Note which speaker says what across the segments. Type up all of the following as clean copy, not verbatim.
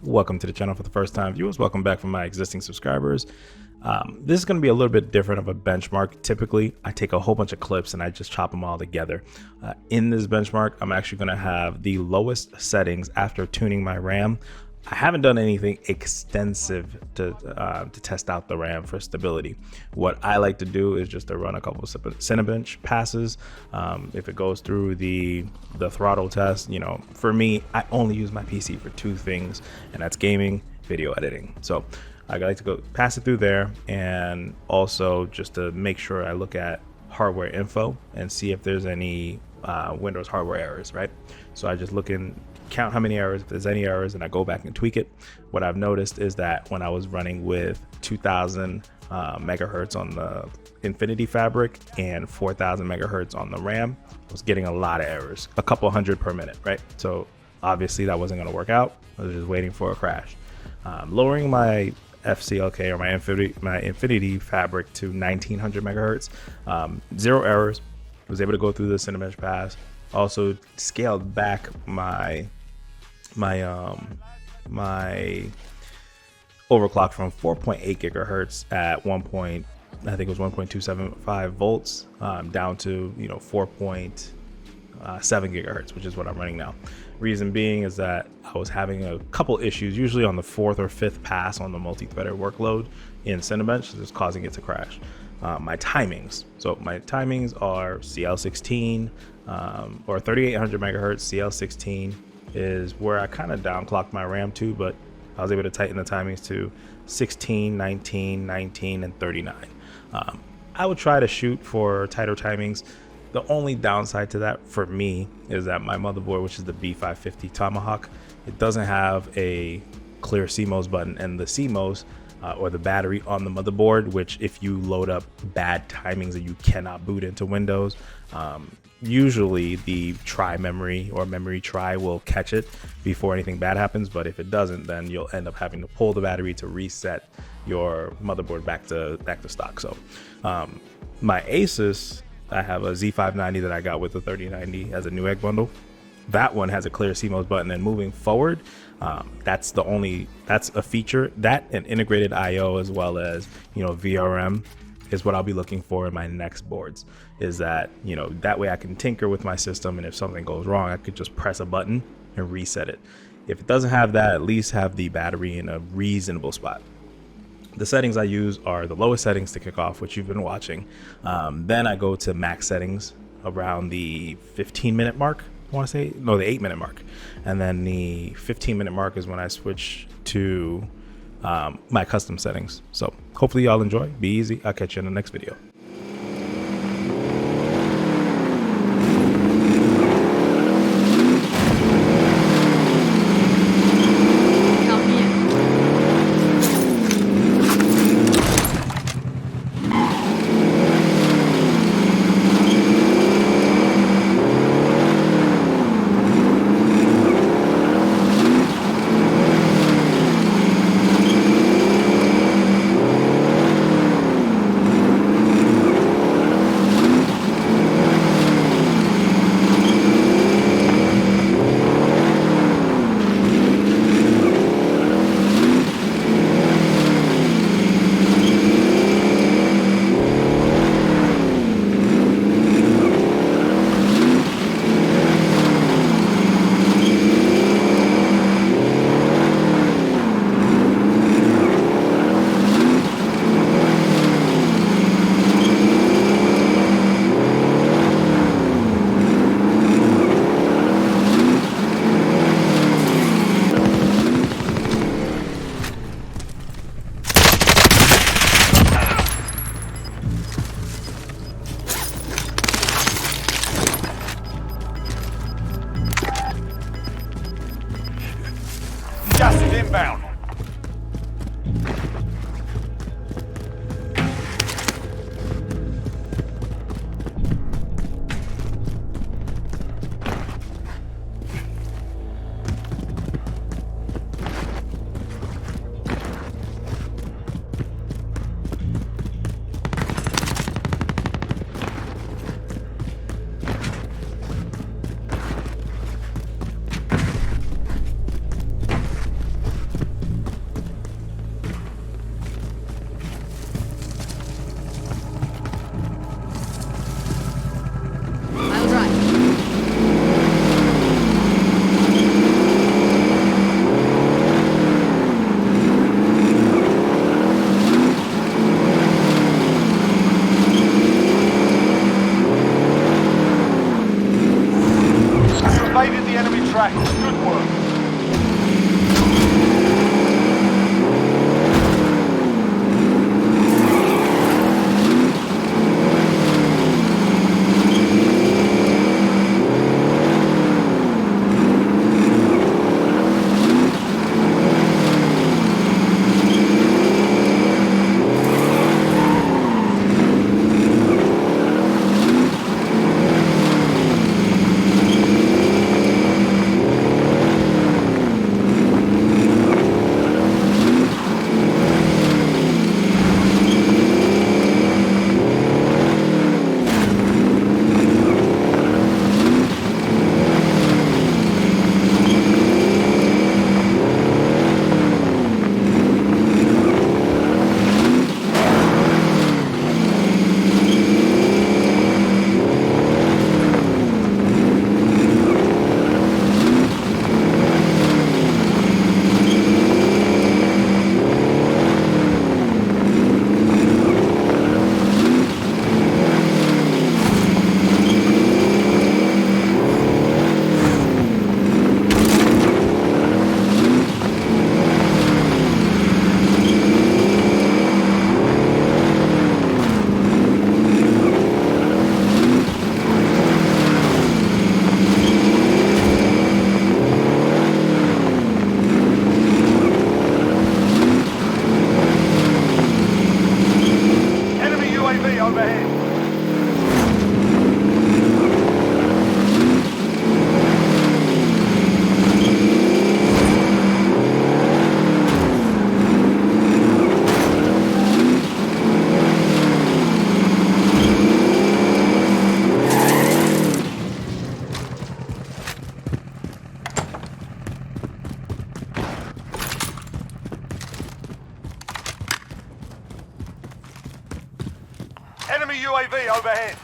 Speaker 1: Welcome to the channel for the first time viewers. Welcome back from my existing subscribers. This is going to be a little bit different of a benchmark. Typically, I take a whole bunch of clips and I just chop them all together. In this benchmark, I'm actually going to have the lowest settings after tuning my RAM. I haven't done anything extensive to test out the RAM for stability. What I like to do is just to run a couple of Cinebench passes. If it goes through the throttle test, you know, for me, I only use my PC for two things, and that's gaming, video editing. So I like to go pass it through there, and also just to make sure I look at hardware info and see if there's any Windows hardware errors, right? So I just look in, count how many errors, if there's any errors, and I go back and tweak it. What I've noticed is that when I was running with 2000 megahertz on the Infinity Fabric and 4000 megahertz on the RAM, I was getting a lot of errors, a couple hundred per minute, right? So obviously that wasn't going to work out. I was just waiting for a crash. Lowering my FCLK or my Infinity Fabric to 1900 megahertz, zero errors. Was able to go through the Cinebench pass. Also scaled back my overclock from 4.8 gigahertz at one point, I think it was 1.275 volts, down to 4.7 gigahertz, which is what I'm running now. Reason being is that I was having a couple issues, usually on the fourth or fifth pass on the multi-threaded workload in Cinebench, so it's causing it to crash. My timings. So my timings are CL16 or 3800 megahertz. CL16 is where I kind of downclocked my RAM to, but I was able to tighten the timings to 16, 19, 19, and 39. I would try to shoot for tighter timings. The only downside to that for me is that my motherboard, which is the B550 Tomahawk, it doesn't have a clear CMOS button, and the CMOS or the battery on the motherboard, which if you load up bad timings and you cannot boot into Windows, usually the try memory or memory try will catch it before anything bad happens. But if it doesn't, then you'll end up having to pull the battery to reset your motherboard back to stock. So my Asus, I have a Z590 that I got with the 3090 as a Newegg bundle. That one has a clear CMOS button, and moving forward, that's a feature. That and integrated IO, as well as VRM, is what I'll be looking for in my next boards. Is that that way I can tinker with my system, and if something goes wrong, I could just press a button and reset it. If it doesn't have that, at least have the battery in a reasonable spot. The settings I use are the lowest settings to kick off, which you've been watching. Then I go to max settings around the 15-minute mark. I want to say, no, the 8-minute mark. And then the 15-minute mark is when I switch to my custom settings. So hopefully y'all enjoy. Be easy. I'll catch you in the next video.
Speaker 2: Gas is inbound. Enemy UAV overhead.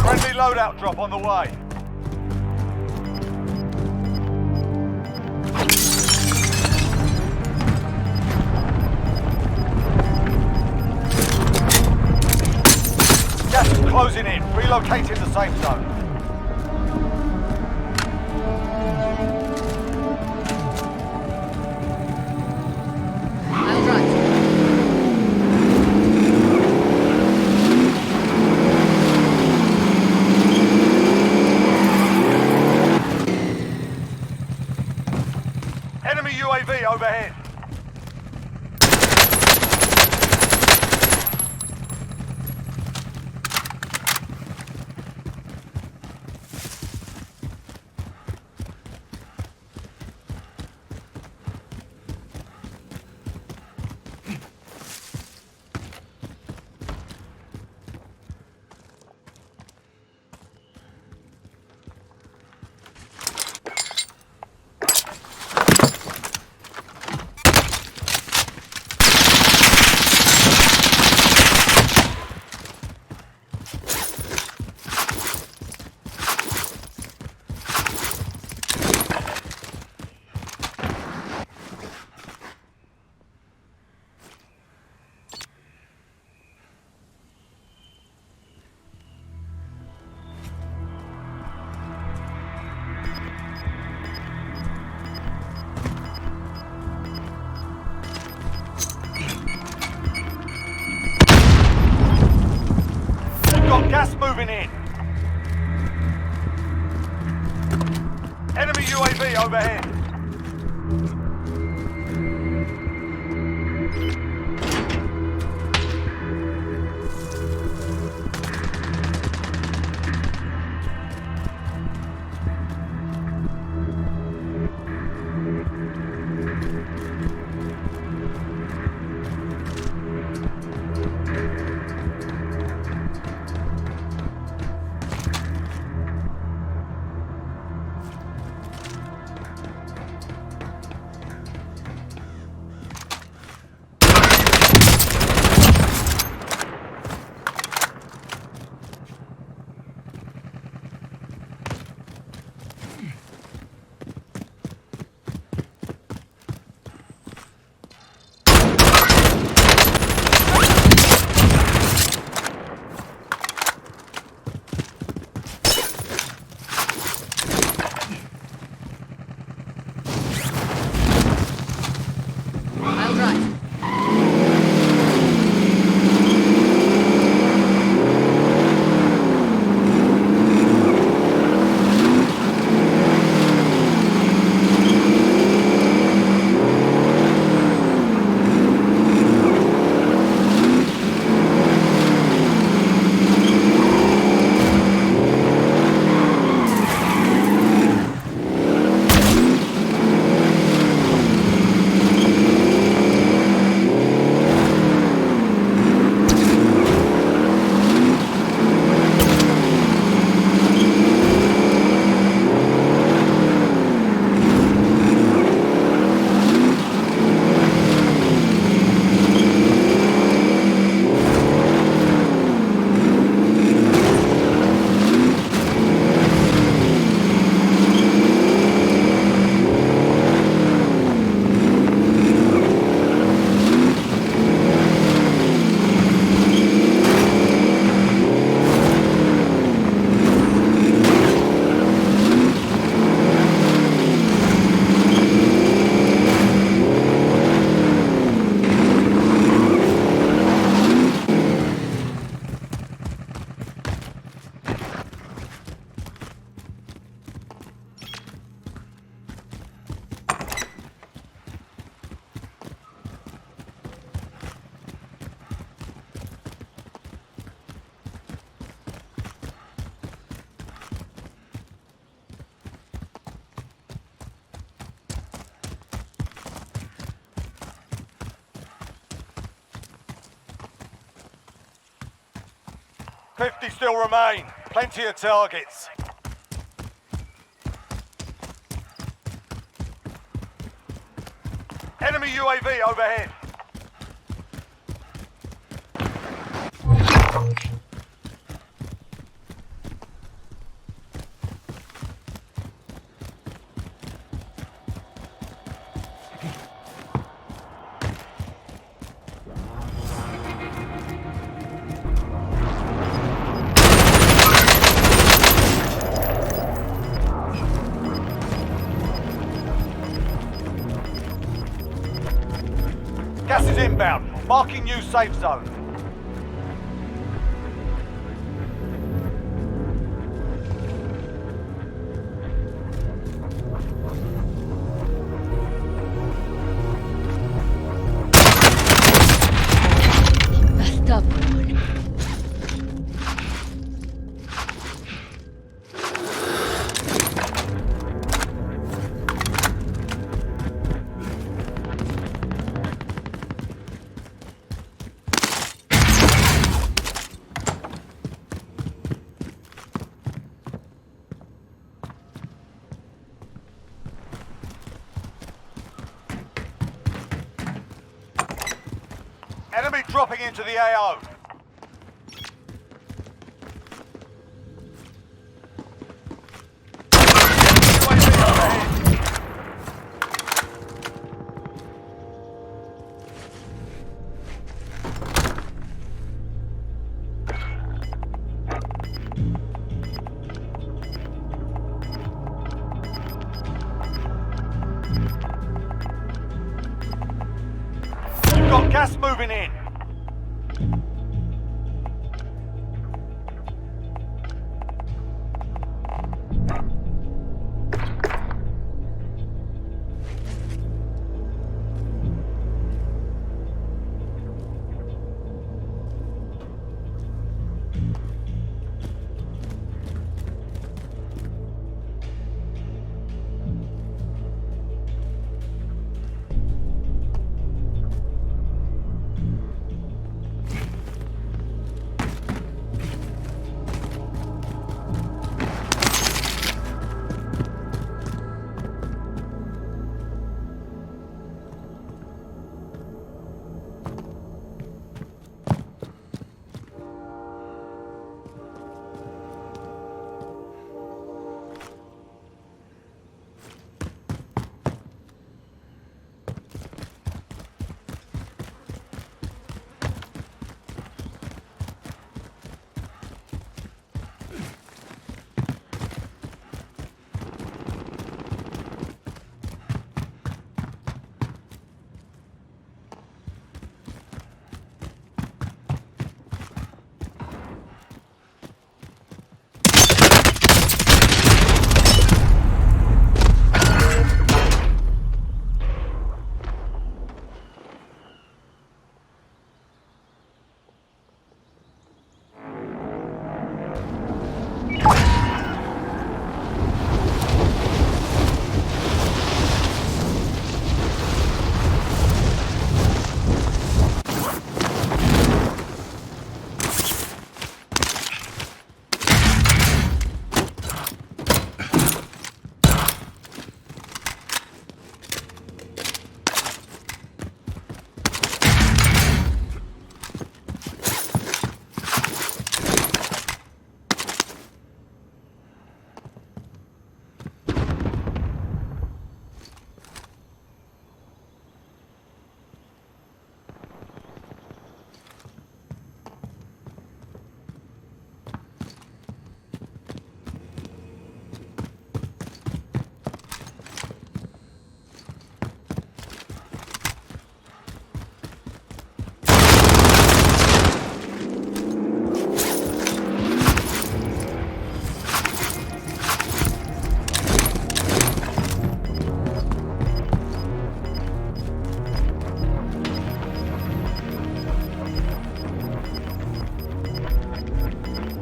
Speaker 2: Friendly loadout drop on the way. Gas is closing in. Relocating the safe zone.
Speaker 3: I'll drive.
Speaker 2: Enemy UAV overhead. Got gas moving in. Enemy UAV overhead. 50 still remain. Plenty of targets. Enemy UAV overhead. Gas is inbound. Marking new safe zone.
Speaker 3: A stubborn one.
Speaker 2: Enemy dropping into the AO. UAV overhead. You've got gas moving in.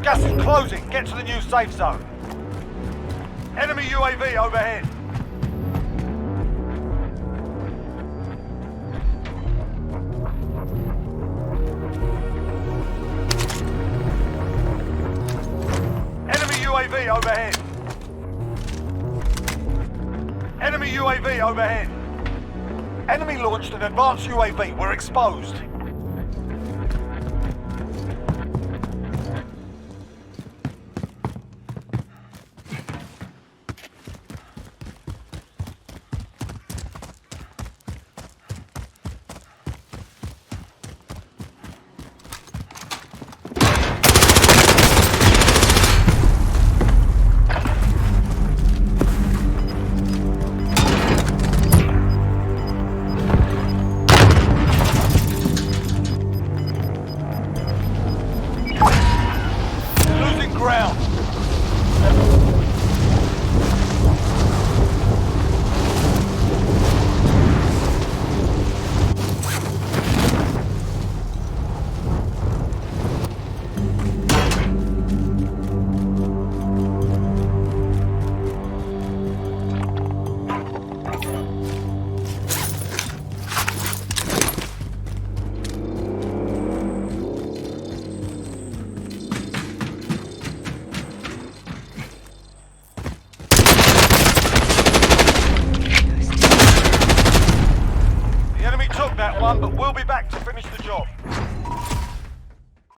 Speaker 2: Gas is closing. Get to the new safe zone. Enemy UAV overhead. UAV overhead. Enemy UAV overhead. Enemy launched an advanced UAV. We're exposed.